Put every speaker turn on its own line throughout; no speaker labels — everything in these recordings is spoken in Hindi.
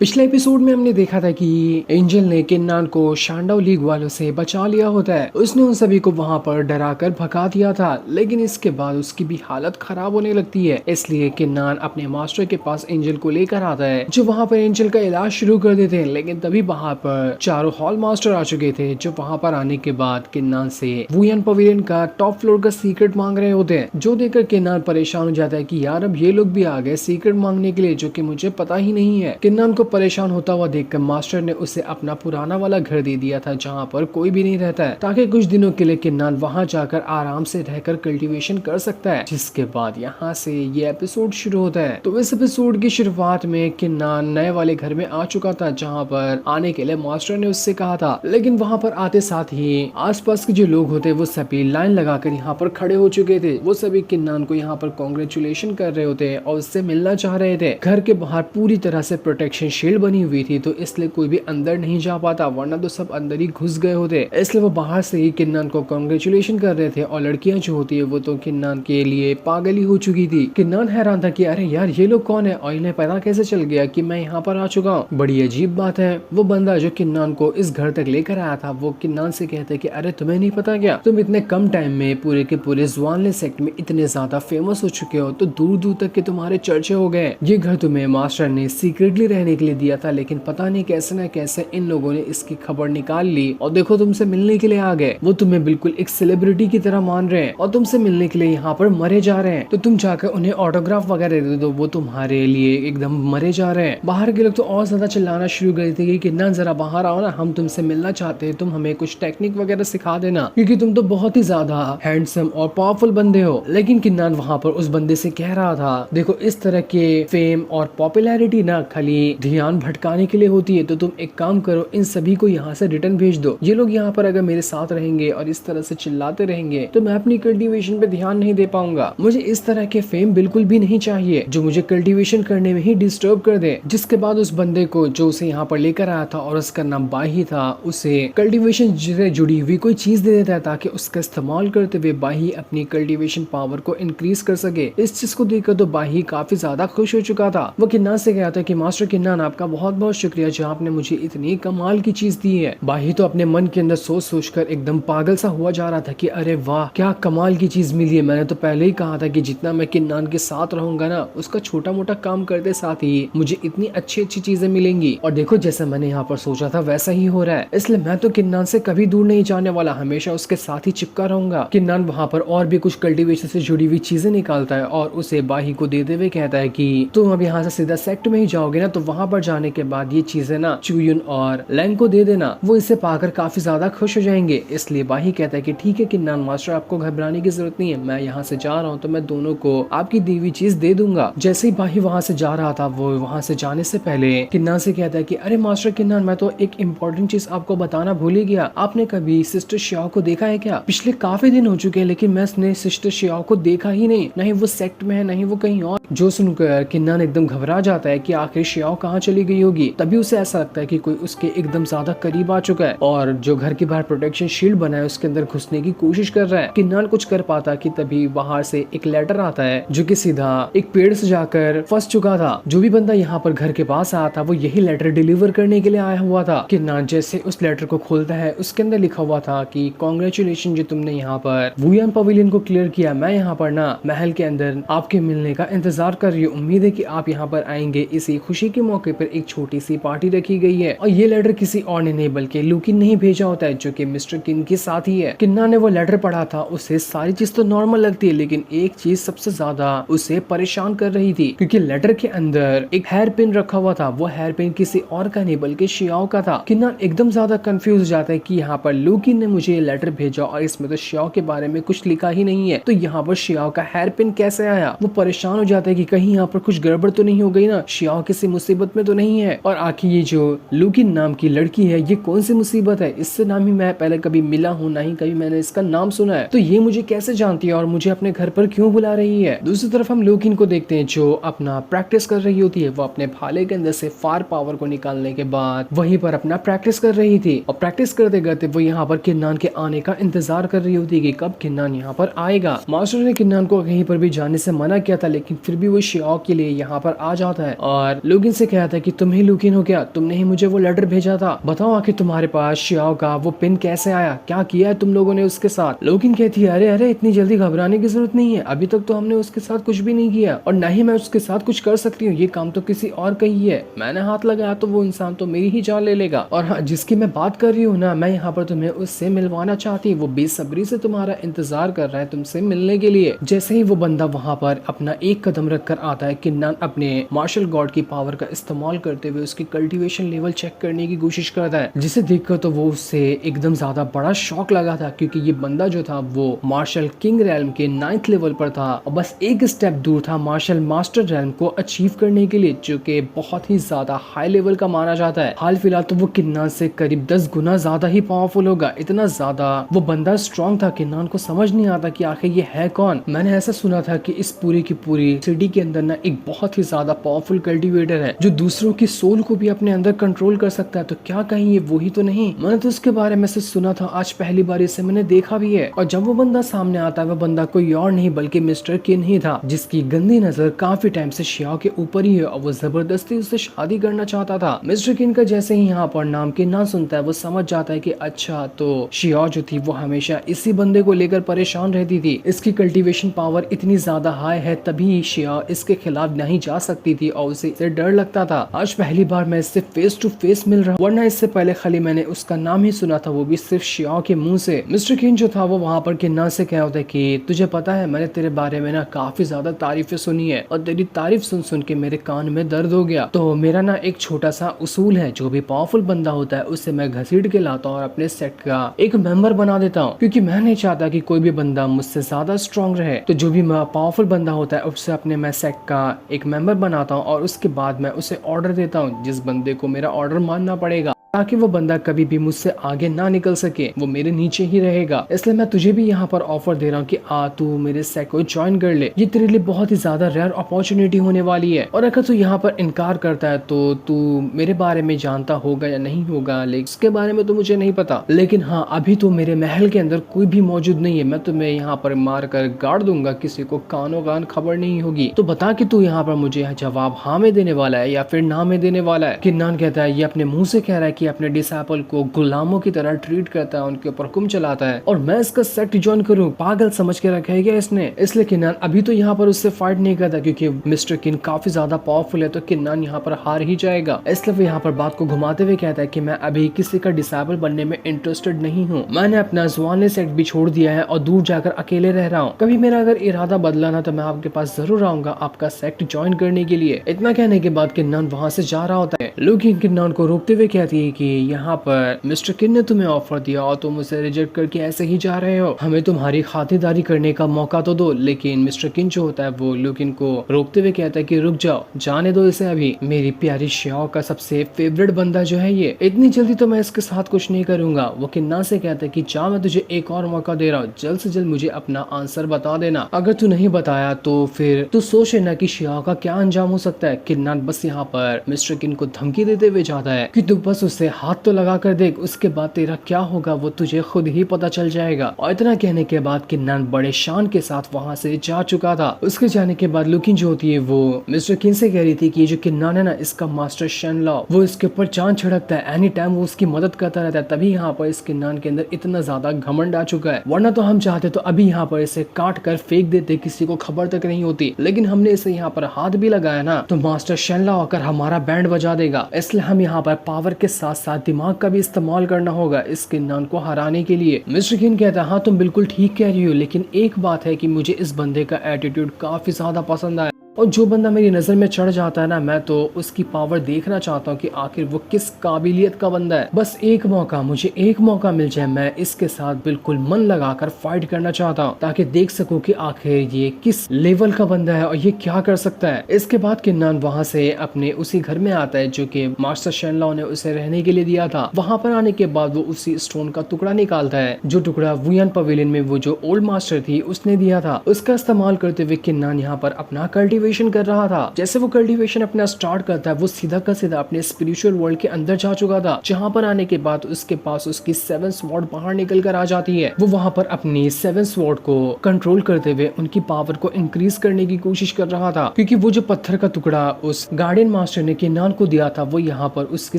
पिछले एपिसोड में हमने देखा था कि एंजल ने किन्नान को शांडाउ लीग वालों से बचा लिया होता है। उसने उन सभी को वहां पर डराकर भगा दिया था, लेकिन इसके बाद उसकी भी हालत खराब होने लगती है। इसलिए किन्नान अपने मास्टर के पास एंजल को लेकर आता है, जो वहां पर एंजल का इलाज शुरू कर देते हैं। लेकिन तभी वहां पर चारों हॉल मास्टर आ चुके थे, जो वहां पर आने के बाद किन्नान से वुयन पवेलियन का टॉप फ्लोर का सीक्रेट मांग रहे होते हैं। जो देखकर किन्नान परेशान हो जाता है कि यार अब ये लोग भी आ गए सीक्रेट मांगने के लिए, जो कि मुझे पता ही नहीं है। किन्नान को परेशान होता हुआ देखकर मास्टर ने उसे अपना पुराना वाला घर दे दिया था, जहाँ पर कोई भी नहीं रहता है, ताकि कुछ दिनों के लिए किन्नान वहां जाकर आराम से रहकर कल्टीवेशन कर सकता है। जिसके बाद यहाँ से ये एपिसोड शुरू होता है। तो इस एपिसोड की शुरुआत में किन्नान नए वाले घर में आ चुका था, जहाँ पर आने के लिए मास्टर ने उससे कहा था। लेकिन वहाँ पर आते साथ ही आसपास के जो लोग होते वो सभी लाइन लगाकर यहाँ पर खड़े हो चुके थे। वो सभी किन्नान को यहाँ पर कॉन्ग्रेचुलेशन कर रहे होते हैं और उससे मिलना चाह रहे थे। घर के बाहर पूरी तरह से प्रोटेक्शन शील्ड बनी हुई थी, तो इसलिए कोई भी अंदर नहीं जा पाता, वरना तो सब अंदर ही घुस गए होते। इसलिए वो बाहर से ही किन्नान को कॉन्ग्रेचुलेशन कर रहे थे। और लड़कियां जो होती है वो तो किन्नान के लिए पागल ही हो चुकी थी। किन्नान हैरान था कि अरे यार ये लोग कौन है और इन्हें पता कैसे चल गया कि मैं यहाँ पर आ चुका हूँ। बड़ी अजीब बात है। वो बंदा जो किन्नान को इस घर तक लेकर आया था, वो किन्नान से कहते कि अरे तुम्हें नहीं पता क्या, तुम इतने कम टाइम में पूरे के पूरे ज़्वानले सेक्ट में इतने ज्यादा फेमस हो चुके हो, तो दूर दूर तक के तुम्हारे चर्चे हो गए। ये घर तुम्हें मास्टर ने सीक्रेटली रहने के लिए दिया था, लेकिन पता नहीं कैसे न कैसे इन लोगों ने इसकी खबर निकाल ली और देखो तुमसे मिलने के लिए आ गए। वो तुम्हें बिल्कुल एक सेलिब्रिटी की तरह मान रहे हैं और तुमसे मिलने के लिए यहाँ पर मरे जा रहे हैं। तो तुम जाकर उन्हें ऑटोग्राफ वगैरह दे दो, वो तुम्हारे लिए एकदम मरे जा रहे हैं। बाहर के लोग तो और ज्यादा चिल्लाना शुरू कर थे कि किन्नान जरा बाहर आओ ना, हम तुमसे मिलना चाहते हैं, तुम हमें कुछ टेक्निक वगैरह सिखा देना, क्योंकि तुम तो बहुत ही ज्यादा हैंडसम और पावरफुल बंदे हो। लेकिन किन्नान वहाँ पर उस बंदे से कह रहा था, देखो इस तरह के फेम और पॉपुलैरिटी ना खाली ध्यान भटकाने के लिए होती है, तो तुम एक काम करो, इन सभी को यहाँ से रिटर्न भेज दो। ये लोग यहाँ पर अगर मेरे साथ रहेंगे और इस तरह से चिल्लाते रहेंगे तो मैं अपनी कल्टीवेशन पे ध्यान नहीं दे पाऊंगा। मुझे इस तरह के फेम बिल्कुल भी नहीं चाहिए जो मुझे कल्टीवेशन करने में ही डिस्टर्ब कर दे। जिसके बाद उस बंदे को जो उसे यहाँ पर लेकर आया था और उसका नाम बाही था, उसे कल्टीवेशन से जुड़ी हुई कोई चीज दे देता है, ताकि उसका इस्तेमाल करते हुए बाही अपनी कल्टीवेशन पावर को इंक्रीज कर सके। इस चीज को देखकर तो बाही काफी ज्यादा खुश हो चुका था। वो किन्नान से कहा था कि मास्टर किन्नान, आपका बहुत बहुत शुक्रिया जो आपने मुझे इतनी कमाल की चीज दी है। बाही तो अपने मन के अंदर सोच सोच कर एकदम पागल सा हुआ जा रहा था कि अरे वाह क्या कमाल की चीज मिली है। मैंने तो पहले ही कहा था कि जितना मैं किन्नान के साथ रहूंगा ना, उसका छोटा मोटा काम करते साथ ही मुझे इतनी अच्छी अच्छी चीजें मिलेंगी। और देखो जैसा मैंने यहाँ पर सोचा था वैसा ही हो रहा है। इसलिए मैं तो किन्नान से कभी दूर नहीं जाने वाला, हमेशा उसके साथ ही चिपका रहूंगा। किन्नान वहाँ पर और भी कुछ कल्टीवेशन से जुड़ी हुई चीजें निकालता है और उसे बाही को देते हुए कहता है कि तुम अब यहाँ से सीधा सेक्ट में ही जाओगे ना, तो वहाँ पर जाने के बाद ये चीजें ना चुयुन और लैंग को दे देना, वो इसे पाकर काफी ज्यादा खुश हो जाएंगे। इसलिए बाही कहता है कि ठीक है किन्नान मास्टर, आपको घबराने की जरूरत नहीं है, मैं यहाँ से जा रहा हूँ तो मैं दोनों को आपकी दी हुई चीज दे दूंगा। जैसे ही बाही वहाँ से जा रहा था, वो वहाँ से जाने से पहले किन्नान से कहता है कि अरे मास्टर किन्नान, मैं तो एक इम्पोर्टेंट चीज आपको बताना भूल ही गया। आपने कभी सिस्टर शियाओ को देखा है क्या? पिछले काफी दिन हो चुके हैं लेकिन मैंने सिस्टर शियाओ को देखा ही नहीं, नहीं वो सेक्ट में है नहीं वो कहीं और। जो सुनकर किन्नान एकदम घबरा जाता है कि आखिर शियाओ कहाँ चली गई होगी। तभी उसे ऐसा लगता है कि कोई उसके एकदम ज्यादा करीब आ चुका है और जो घर के बाहर प्रोटेक्शन शील्ड बना है उसके अंदर घुसने की कोशिश कर रहा है। किन्नान कुछ कर पाता कि तभी बाहर से एक लेटर आता है जो कि सीधा एक पेड़ से जाकर फंस चुका था। जो भी बंदा यहाँ पर घर के पास आया था वो यही लेटर डिलीवर करने के लिए आया हुआ था। किन्नान जैसे उस लेटर को खोलता है, उसके अंदर लिखा हुआ था कि कांग्रेचुलेशन जो तुमने यहाँ पर वुयन पवेलियन को क्लियर किया। मैं यहाँ पर ना महल के अंदर आपके मिलने का इंतजार कर रही हूँ। उम्मीद है कि आप यहाँ पर आएंगे। इसी खुशी के मौके पर एक छोटी सी पार्टी रखी गई है और ये लेटर किसी और ने नहीं बल्कि लूकिन ने ही भेजा होता है, जो कि मिस्टर किन के साथ ही है। किन्नान ने वो लेटर पढ़ा था, उसे सारी चीज तो नॉर्मल लगती है, लेकिन एक चीज सबसे ज्यादा उसे परेशान कर रही थी, क्योंकि लेटर के अंदर एक हेयर पिन रखा हुआ था। वो हेयर पिन किसी और का नहीं बल्कि शियाओ का था। किन्नान एकदम ज्यादा कंफ्यूज हो जाता है कि यहाँ पर लूकिन ने मुझे ये लेटर भेजा और इसमें तो शियाओ के बारे में कुछ लिखा ही नहीं है, तो यहाँ पर शियाओ का हेयर पिन कैसे आया। वो परेशान हो जाता है कि कहीं यहाँ पर कुछ गड़बड़ तो नहीं हो गई ना, शियाओ किसी मुसीबत में तो नहीं है। और आखिर ये जो लूकिन नाम की लड़की है ये कौन सी मुसीबत है? इससे ना ही मैं पहले कभी मिला हूँ, ना ही कभी मैंने इसका नाम सुना है, तो ये मुझे कैसे जानती है और मुझे अपने घर पर क्यों बुला रही है? दूसरी तरफ हम लूकिन को देखते हैं जो अपना प्रैक्टिस कर रही होती है। वो अपने भाले के अंदर से फायर पावर को निकालने के बाद वहीं पर अपना प्रैक्टिस कर रही थी और प्रैक्टिस करते करते वो यहाँ पर किन्नान के आने का इंतजार कर रही होती है कि कब किन्नान यहाँ पर आएगा। मास्टर ने किन्नान को कहीं पर भी जाने से मना किया था, लेकिन फिर भी वो शियाओ के लिए यहाँ पर आ जाता है और लूकिन से कहता कहता है कि तुम ही लुकिन हो क्या, तुमने ही मुझे वो लेटर भेजा था, बताओ आखिर तुम्हारे पास शियाओ का वो पिन कैसे आया, क्या किया है तुम लोगों ने उसके साथ। लुकिन कहती है अरे अरे इतनी जल्दी घबराने की जरूरत नहीं है, अभी तक तो हमने उसके साथ कुछ भी नहीं किया और ना ही मैं उसके साथ कुछ कर सकती हूँ, ये काम तो किसी और का ही है, मैंने हाथ लगाया तो वो इंसान तो मेरी ही जान ले लेगा। और हाँ, जिसकी मैं बात कर रही हूँ ना, मैं यहाँ पर तुम्हें उससे मिलवाना चाहती हूँ, वो बेसब्री से तुम्हारा इंतजार कर रहा है तुमसे मिलने के लिए। जैसे ही वो बंदा वहाँ पर अपना एक कदम रखकर आता है, किन्नान अपने मार्शल गॉड की पावर का इस्तेमाल करते हुए उसकी कल्टीवेशन लेवल चेक करने की कोशिश करता है, जिसे देखकर तो वो उससे एकदम ज्यादा बड़ा शॉक लगा था, क्योंकि ये बंदा जो था वो मार्शल किंग रैल्म के 9th लेवल पर था और बस एक स्टेप दूर था मार्शल मास्टर रैल्म को अचीव करने के लिए, जो कि बहुत ही ज्यादा हाई लेवल का माना जाता है। हाल फिलहाल तो वो किन्नान से करीब 10 गुना ज्यादा ही पावरफुल होगा, इतना ज्यादा वो बंदा स्ट्रॉन्ग था। किन्नान को समझ नहीं आता कि आखिर ये है कौन। मैंने ऐसा सुना था कि इस पूरी की पूरी सिटी के अंदर ना एक बहुत ही ज्यादा पावरफुल कल्टीवेटर है जो दूसरों की सोल को भी अपने अंदर कंट्रोल कर सकता है, तो क्या कहीं ये वही तो नहीं। मैंने तो इसके बारे में से सुना था, आज पहली बार इसे मैंने देखा भी है। और जब वो बंदा सामने आता है, वो बंदा कोई और नहीं बल्कि मिस्टर किन ही था, जिसकी गंदी नजर काफी टाइम से शियाओ के ऊपर ही है और वो जबरदस्ती उससे शादी करना चाहता था। मिस्टर किन का जैसे ही यहाँ पर नाम के ना सुनता है, वो समझ जाता है कि अच्छा तो शियाओ जो थी वो हमेशा इसी बंदे को लेकर परेशान रहती थी, इसकी कल्टीवेशन पावर इतनी ज्यादा हाई है तभी शियाओ इसके खिलाफ नहीं जा सकती थी और उसे डर लगता था। आज पहली बार मैं इससे फेस टू फेस मिल रहा हूँ, वरना इससे पहले खाली मैंने उसका नाम ही सुना था, वो भी सिर्फ शियाओ के मुंह से। मिस्टर किन जो था वो वहाँ पर किन्ना से कह होता है कि तुझे पता है मैंने तेरे बारे में ना काफी ज्यादा तारीफें सुनी है और तेरी तारीफ सुन सुन के मेरे कान में दर्द हो गया, तो मेरा ना एक छोटा सा उसूल है, जो भी पावरफुल बंदा होता है उससे मैं घसीट के लाता हूँ और अपने सेट का एक मेंबर बना देता हूँ, क्योंकि मैं नहीं चाहता कि कोई भी बंदा मुझसे ज्यादा स्ट्रॉन्ग रहे। तो जो भी पावरफुल बंदा होता है उससे अपने मैं सेट का एक मेंबर बनाता हूँ और उसके बाद मैं उसे ऑर्डर देता हूँ, जिस बंदे को मेरा ऑर्डर मानना पड़ेगा, ताकि वो बंदा कभी भी मुझसे आगे ना निकल सके, वो मेरे नीचे ही रहेगा। इसलिए मैं तुझे भी यहाँ पर ऑफर दे रहा हूँ कि आ तू मेरे सेट को ज्वाइन कर ले, ये तेरे लिए बहुत ही ज्यादा रेयर अपॉर्चुनिटी होने वाली है। और अगर तू यहाँ पर इनकार करता है तो तू मेरे बारे में जानता होगा या नहीं होगा, लेकिन इसके बारे में तो मुझे नहीं पता, लेकिन हाँ अभी तो मेरे महल के अंदर कोई भी मौजूद नहीं है, मैं तुम्हें यहाँ पर मार कर गाड़ दूंगा, किसी को कानो कान खबर नहीं होगी। तो बता कि तू यहाँ पर मुझे जवाब हाँ में देने वाला है या फिर ना में देने वाला है। किन्नान कहता है, ये अपने मुंह से कह रहा है कि अपने डिसाइपल को गुलामों की तरह ट्रीट करता है, उनके ऊपर हुक्म चलाता है और मैं इसका सेट ज्वाइन करूं, पागल समझ के रखा है क्या इसने। इसलिए किन्नान अभी तो यहाँ पर उससे फाइट नहीं करता, क्योंकि मिस्टर किन काफी ज्यादा पावरफुल है, तो किन्नान यहाँ पर हार ही जाएगा। इसलिए वो यहाँ पर बात को घुमाते हुए कहता है कि मैं अभी किसी का डिसाइपल बनने में इंटरेस्टेड नहीं हूँ, मैंने अपना जवानी सेट भी छोड़ दिया है और दूर जाकर अकेले रह रहा हूँ, कभी मेरा अगर इरादा बदला ना तो मैं आपके पास जरूर आऊंगा आपका सेट ज्वाइन करने के लिए। इतना कहने के बाद किन्नान वहाँ से जा रहा होता है। लेकिन किन्नान को रोकते हुए कहती है कि यहाँ पर मिस्टर किन ने तुम्हें ऑफर दिया और तुम उसे रिजेक्ट करके ऐसे ही जा रहे हो, हमें तुम्हारी खातिरदारी करने का मौका तो दो। लेकिन मिस्टर किन जो होता है वो लुकिन को रोकते हुए कहता है कि रुक जाओ, जाने दो इसे, अभी मेरी प्यारी शियाओ का सबसे फेवरेट बंदा जो है ये, इतनी जल्दी तो मैं इसके साथ कुछ नहीं करूंगा। वो किन्ना से कहता है कि जा, मैं तुझे एक और मौका दे रहा हूँ, जल्द से जल्द मुझे अपना आंसर बता देना, अगर तू नहीं बताया तो फिर तू सोच लेना कि शियाओ का क्या अंजाम हो सकता है। किन्नान बस यहाँ पर मिस्टर किन को धमकी देते हुए जाता है कि तू बस उससे हाथ तो लगा कर देख, उसके बाद तेरा क्या होगा वो तुझे खुद ही पता चल जाएगा। और इतना कहने के बाद किन्नान बड़े शान के साथ वहाँ से जा चुका था। उसके जाने के बाद लुकिन जो होती है वो मिस्टर किन से कह रही थी कि ये जो किन्नान है ना, इसका मास्टर शेनलॉ, वो इसके ऊपर जान छिड़कता है, एनी टाइम वो उसकी मदद करता रहता है, तभी यहाँ पर इस किन्नान के अंदर इतना ज्यादा घमंड आ चुका है, वरना तो हम चाहते तो अभी यहाँ पर इसे काट कर फेंक देते, किसी को खबर तक नहीं होती, लेकिन हमने इसे यहाँ पर हाथ भी लगाया ना तो मास्टर शेनलॉ आकर हमारा बैंड बजा देगा। इसलिए हम यहाँ पर पावर के साथ साथ दिमाग का भी इस्तेमाल करना होगा इस किन्नान को हराने के लिए। मिस्टर किन कहता है, हाँ तुम बिल्कुल ठीक कह रही हो, लेकिन एक बात है कि मुझे इस बंदे का एटीट्यूड काफी ज्यादा पसंद आया, और जो बंदा मेरी नजर में चढ़ जाता है ना, मैं तो उसकी पावर देखना चाहता हूँ कि आखिर वो किस काबिलियत का बंदा है। बस एक मौका, मुझे एक मौका मिल जाए, मैं इसके साथ बिल्कुल मन लगाकर फाइट करना चाहता हूँ, ताकि देख सकूं कि आखिर ये किस लेवल का बंदा है और ये क्या कर सकता है। इसके बाद किन्नान वहाँ से अपने उसी घर में आता है जो कि मास्टर शेनलॉ ने उसे रहने के लिए दिया था। वहाँ पर आने के बाद वो उसी स्टोन का टुकड़ा निकालता है, जो टुकड़ा वुयान पवेलियन में वो जो ओल्ड मास्टर थी उसने दिया था। उसका इस्तेमाल करते हुए किन्नान यहाँ पर अपना कल्टीवेशन कल्टीवेशन कर रहा था। जैसे वो कल्टीवेशन अपना स्टार्ट करता है वो सीधा का सीधा अपने स्पिरिचुअल वर्ल्ड के अंदर जा चुका था, जहाँ पर आने के बाद उसके पास उसकी 7 स्वॉर्ड बाहर निकल कर आ जाती है। वो वहाँ पर अपनी 7 स्वॉर्ड को कंट्रोल करते हुए उनकी पावर को इंक्रीज करने की कोशिश कर रहा था, क्योंकि वो जो पत्थर का टुकड़ा उस गार्डियन मास्टर ने किन्नान को दिया था वो यहाँ पर उसकी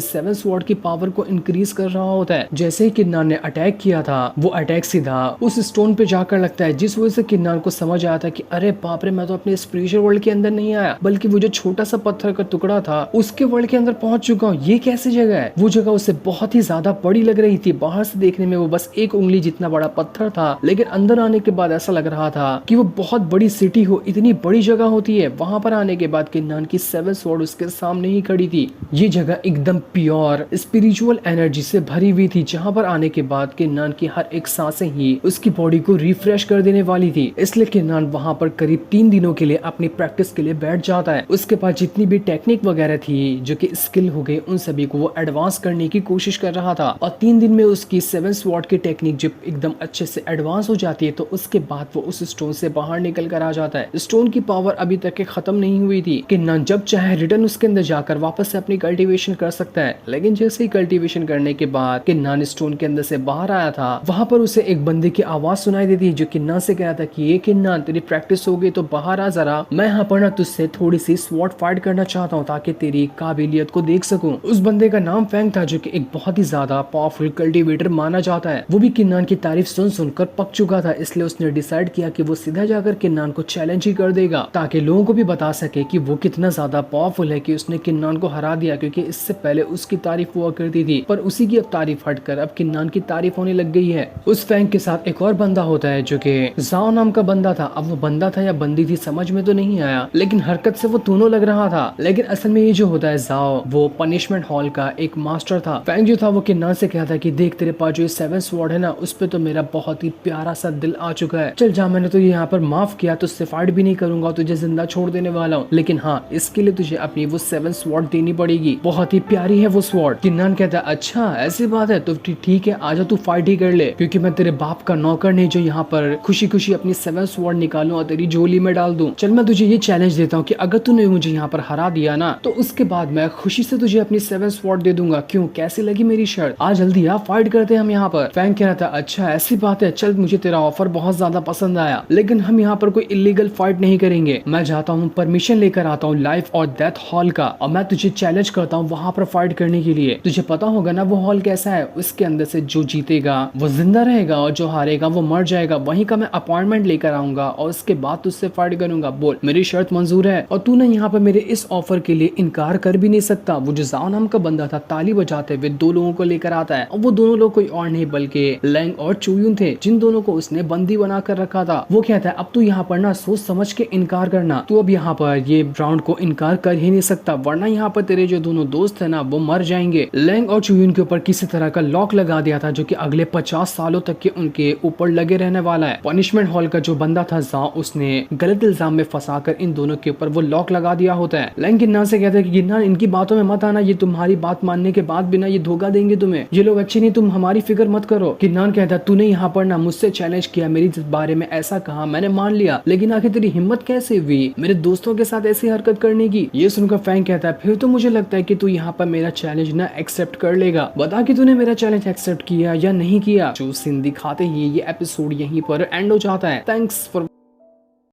7 स्वॉर्ड की पावर को इंक्रीज कर रहा होता है। जैसे ही किन्नान ने अटैक किया था वो अटैक सीधा उस स्टोन पे जाकर लगता है, जिस वजह से किन्नान को समझ आया था कि अरे बाप रे, मैं तो अपने स्पिरिचुअल वर्ल्ड के अंदर नहीं आया, बल्कि वो जो छोटा सा पत्थर का टुकड़ा था उसके वर्ल्ड के अंदर पहुंच चुका हूँ। ये कैसी जगह है? वो जगह उसे बहुत ही ज्यादा बड़ी लग रही थी। बाहर से देखने में वो बस एक उंगली जितना बड़ा पत्थर था, लेकिन अंदर आने के बाद ऐसा लग रहा था कि वो बहुत बड़ी सिटी हो, इतनी बड़ी जगह होती है। वहां पर आने के बाद किन्नान की 7 स्वॉर्ड उसके सामने ही खड़ी थी। ये जगह एकदम प्योर स्पिरिचुअल एनर्जी से भरी हुई थी, जहां पर आने के बाद किन्नान की हर एक सांसें ही उसकी बॉडी को रिफ्रेश कर देने वाली थी। इसलिए किन्नान वहां पर करीब 3 दिनों के लिए अपनी प्रैक्टिस के लिए बैठ जाता है। उसके पास जितनी भी टेक्निक वगैरह थी, जो कि स्किल हो गई, उन सभी को वो एडवांस करने की कोशिश कर रहा था। और 3 दिन में उसकी 7 स्वॉर्ड की टेक्निक जब एकदम अच्छे से एडवांस हो जाती है तो उसके बाद वो उस स्टोन से बाहर निकल कर आ जाता है। स्टोन की पावर अभी तक के खत्म नहीं हुई थी। किन्नान जब चाहे रिटर्न उसके अंदर जाकर वापस से अपनी कल्टीवेशन कर सकता है, लेकिन जैसे ही कल्टीवेशन करने के बाद किन्नान स्टोन के अंदर से बाहर आया था, वहां पर उसे एक बंदे की आवाज सुनाई देती है जो किन्नान से कह रहा था कि ये किन्नान, तेरी प्रैक्टिस हो गई तो बाहर आ जरा, मैं यहाँ पर ना तुझसे थोड़ी सी स्वॉर्ड फाइट करना चाहता हूँ ताकि तेरी काबिलियत को देख सकूं। उस बंदे का नाम फैंग था, जो कि एक बहुत ही ज्यादा पावरफुल कल्टीवेटर माना जाता है। वो भी किन्नान की तारीफ सुन सुनकर पक चुका था, इसलिए उसने डिसाइड किया कि वो सीधा जाकर किन्नान को चैलेंज ही कर देगा, ताकि लोगों को भी बता सके कि वो कितना ज्यादा पावरफुल है कि उसने किन्नान को हरा दिया। क्योंकि इससे पहले उसकी तारीफ हुआ करती थी, पर उसी की अब तारीफ हटकर अब किन्नान की तारीफ होने लग गई है। उस फैंग के साथ एक और बंदा होता है जो कि जाओ नाम का बंदा था। अब वो बंदा था या बंदी थी समझ में तो नहीं आया, लेकिन हरकत से वो दोनों लग रहा था। लेकिन असल में ये जो होता है जाओ, वो पनिशमेंट हॉल का एक मास्टर था। फैंग जो था वो किन्नान से कहता कि देख, तेरे पास जो 7 स्वॉर्ड है ना, उस पे तो मेरा बहुत ही प्यारा सा दिल आ चुका है। चल जा, मैंने तो यहाँ पर माफ किया, तुझसे फाइट भी नहीं करूंगा, तुझे जिंदा छोड़ देने वाला हूँ, लेकिन हाँ, इसके लिए तुझे अपनी वो 7 स्वॉर्ड देनी पड़ेगी। बहुत ही प्यारी है वो स्वॉर्ड। किन्नान कहता अच्छा ऐसी बात है तो ठीक है, आजा तू फाइट ही कर ले, क्योंकि मैं तेरे बाप का नौकर नहीं जो यहाँ पर खुशी खुशी अपनी 7 स्वॉर्ड निकालूं और तेरी झोली में डाल दूं। चल मैं तुझे ये चैलेंज देता हूँ कि अगर तूने मुझे यहाँ पर हरा दिया ना, तो उसके बाद मैं खुशी से तुझे अपनी 7 स्वॉर्ड दे दूंगा। क्यों, कैसी लगी मेरी शर्त? आ जल्दी आ, फाइट करते हैं हम यहाँ पर। फैंग कह रहा था अच्छा ऐसी बात है, चल मुझे तेरा ऑफर बहुत ज्यादा पसंद आया, लेकिन हम यहाँ पर कोई इलीगल फाइट नहीं करेंगे। मैं जाता हूँ, परमिशन लेकर आता हूँ लाइफ और डेथ हॉल का, और मैं तुझे चैलेंज करता हूँ वहाँ पर फाइट करने के लिए। तुझे पता होगा ना वो हॉल कैसा है, उसके अंदर से जो जीतेगा वो जिंदा रहेगा और जो हारेगा वो मर जाएगा। वहीं का मैं अपॉइंटमेंट लेकर आऊंगा और उसके बाद तुझसे फाइट करूंगा। बोल, मेरी शर्त मंजूर है? और तू ना यहाँ पर मेरे इस ऑफर के लिए इनकार कर भी नहीं सकता। वो जो जाओ नाम का बंदा था ताली बजाते हुए 2 लोगों को लेकर आता है, और वो दोनों लोग कोई और नहीं बल्कि लैंग और चुयून थे, जिन दोनों को उसने बंदी बना कर रखा था। वो कहता है अब तू यहाँ पर ना सोच समझ के इनकार करना, तू अब यहाँ पर ये राउंड को इनकार कर ही नहीं सकता, वरना यहाँ पर तेरे जो दोनों दोस्त है ना वो मर जाएंगे। लैंग और चुयून के ऊपर किसी तरह का लॉक लगा दिया था, जो कि अगले 50 सालों तक के उनके ऊपर लगे रहने वाला है। पनिशमेंट हॉल का जो बंदा था जाओ, उसने गलत इल्जाम में फंसाकर इन दोनों के ऊपर वो लॉक लगा दिया होता है। लैंग किन्नान से कहता है कि किन्नान इनकी बातों में मत आना, ये तुम्हारी बात मानने के बाद भी ना ये धोखा देंगे तुम्हें, ये लोग अच्छे नहीं, तुम हमारी फिक्र मत करो। किन्नान कहता है तूने यहाँ पर ना मुझसे चैलेंज किया, मेरी बारे में ऐसा कहा, मैंने मान लिया, लेकिन आखिर तेरी हिम्मत कैसे हुई मेरे दोस्तों के साथ ऐसी हरकत करने की? ये सुनकर फैंग कहता है फिर तो मुझे लगता है कि तू यहाँ पर मेरा चैलेंज ना एक्सेप्ट कर लेगा, बता कि तूने मेरा चैलेंज एक्सेप्ट किया या नहीं किया। जो सीन दिखाते ही ये एपिसोड यहीं पर एंड हो जाता है। Thanks for